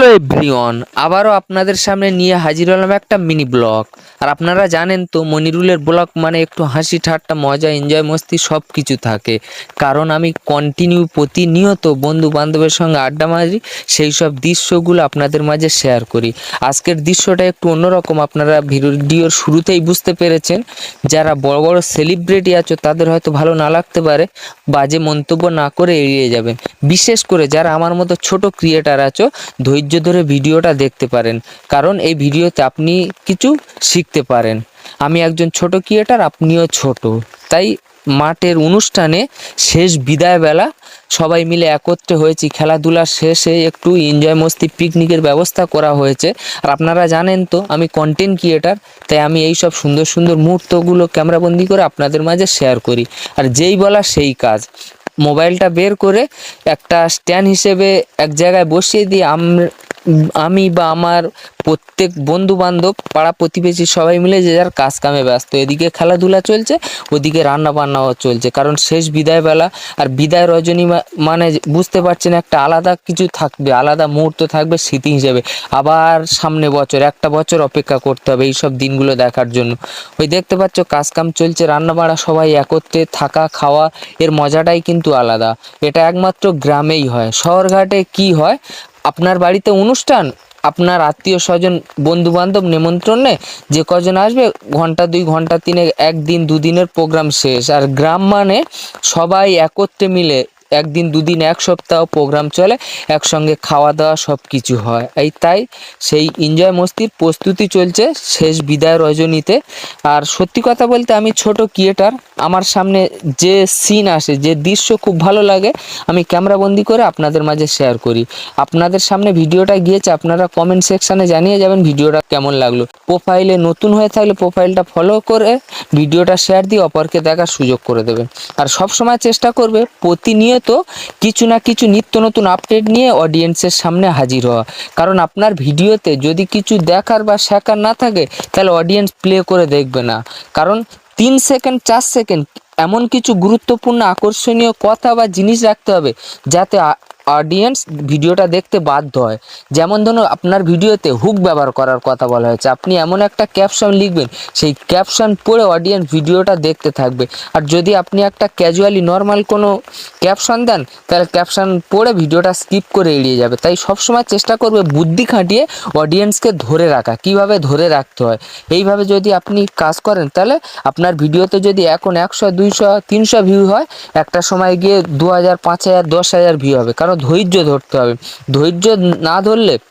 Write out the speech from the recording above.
Hello everyone, আবারও আপনাদের সামনে নিয়ে হাজির হলাম একটা মিনি ব্লগ। আর আপনারা জানেন তো মনিরুলের ব্লগ মানে একটু হাসি ঠাট্টা মজা এনজয় মস্তি সব কিছু থাকে। কারণ আমি কন্টিনিউ প্রতিনিয়ত বন্ধু বান্ধবের সঙ্গে আড্ডা মারি, সেই সব দৃশ্যগুলো আপনাদের মাঝে শেয়ার করি। আজকের দৃশ্যটা একটু অন্যরকম, আপনারা ভিডিওর শুরুতেই বুঝতে পেরেছেন। যারা বড় বড় সেলিব্রিটি আছো তাদের হয়তো ভালো না লাগতে পারে, বাজে মন্তব্য না করে এড়িয়ে যাবেন। বিশেষ করে যারা আমার মতো ছোট ক্রিয়েটার আছো, ধৈর্য ধরে ভিডিওটা দেখতে পারেন, কারণ এই ভিডিওতে আপনি কিছু শিখতে পারেন। আমি একজন ছোট ক্রিয়েটার, আপনিও ছোট, তাই মাঠের অনুষ্ঠানে শেষ বিদায় বেলা সবাই মিলে একত্রে হয়েছি। খেলাধুলার শেষে একটু এনজয় মস্তি পিকনিকের ব্যবস্থা করা হয়েছে। আর আপনারা জানেন তো আমি কন্টেন্ট ক্রিয়েটার, তাই আমি এই সব সুন্দর সুন্দর মুহূর্তগুলো ক্যামেরাবন্দি করে আপনাদের মাঝে শেয়ার করি। আর যেই বলা সেই কাজ, মোবাইলটা বের করে একটা স্ট্যান্ড হিসেবে এক জায়গায় বসিয়ে দিয়ে আমি বা আমার প্রত্যেক বন্ধু বান্ধব পাড়া প্রতিবেশী সবাই মিলে যে যার কাজ কামে ব্যস্ত। এদিকে খেলাধুলা চলছে, ওদিকে রান্না বান্নাও চলছে, কারণ শেষ বিদায়বেলা। আর বিদায় রজনী মানে বুঝতে পারছেন, একটা আলাদা কিছু থাকবে, আলাদা মুহূর্ত থাকবে স্মৃতি হিসেবে। আবার সামনে বছর, একটা বছর অপেক্ষা করতে হবে এই সব দিনগুলো দেখার জন্য। ওই দেখতে পাচ্ছ কাজ কাম চলছে, রান্না বান্না, সবাই একত্রে থাকা খাওয়া, এর মজাটাই কিন্তু আলাদা। এটা একমাত্র গ্রামেই হয়। শহরঘাটে কি হয়, আপনার বাড়িতে অনুষ্ঠান, আপনার আত্মীয় স্বজন বন্ধু বান্ধব নেমন্ত্রণে যে কজন আসবে, ঘন্টা 2 ঘন্টা 3, একদিন দুদিনের প্রোগ্রাম শেষ। আর গ্রাম মানে সবাই একত্রে মিলে একদিন দুদিন এক সপ্তাহ প্রোগ্রাম চলে, একসঙ্গে খাওয়া দাওয়া সব কিছু হয়। তাই সেই এনজয় মস্তির প্রস্তুতি চলছে শেষ বিদায় রজনীতে। আর সত্যি কথা বলতে আমি ছোট ক্রিয়েটার, আমার সামনে যে সিন আসে, যে দৃশ্য খুব ভালো লাগে, আমি ক্যামেরাবন্দি করে আপনাদের মাঝে শেয়ার করি। আপনাদের সামনে ভিডিওটা গিয়েছে, আপনারা কমেন্ট সেকশানে জানিয়ে যাবেন ভিডিওটা কেমন লাগলো। প্রোফাইলে নতুন হয়ে থাকলে প্রোফাইলটা ফলো করে ভিডিওটা শেয়ার দিয়ে অপরকে দেখার সুযোগ করে দেবেন। আর সব সময় চেষ্টা করবে প্রতিনিয়ত কিছু না কিছু নিত্য নতুন আপডেট নিয়ে অডিয়েন্সের সামনে হাজির হওয়া। কারণ আপনার ভিডিওতে যদি কিছু দেখার বা শেখার না থাকে, তাহলে অডিয়েন্স প্লে করে দেখবে না। কারণ 3 সেকেন্ড 4 সেকেন্ড এমন কিছু গুরুত্বপূর্ণ আকর্ষণীয় কথা বা জিনিস রাখতে হবে যাতে অডিয়েন্স ভিডিওটা দেখতে বাধ্য হয়। যেমন ধরুন আপনার ভিডিওতে হুক ব্যবহার করার কথা বলা হয়েছে, আপনি এমন একটা ক্যাপশন লিখবেন, সেই ক্যাপশন পড়ে অডিয়েন্স ভিডিওটা দেখতে থাকবে। আর যদি আপনি একটা ক্যাজুয়ালি নর্মাল কোনো ক্যাপশন দেন, তাহলে ক্যাপশন পড়ে ভিডিওটা স্কিপ করে এড়িয়ে যাবে। তাই সবসময় চেষ্টা করবে বুদ্ধি খাটিয়ে অডিয়েন্সকে ধরে রাখা। কিভাবে ধরে রাখতে হয়, এইভাবে যদি আপনি কাজ করেন, তাহলে আপনার ভিডিওতে যদি এখন 100 200 300 ভিউ হয়, একটা সময় গিয়ে 2000 5000 10,000 ভিউ হবে। কারণ ধৈর্য ধরতে হবে, ধৈর্য না ধরলে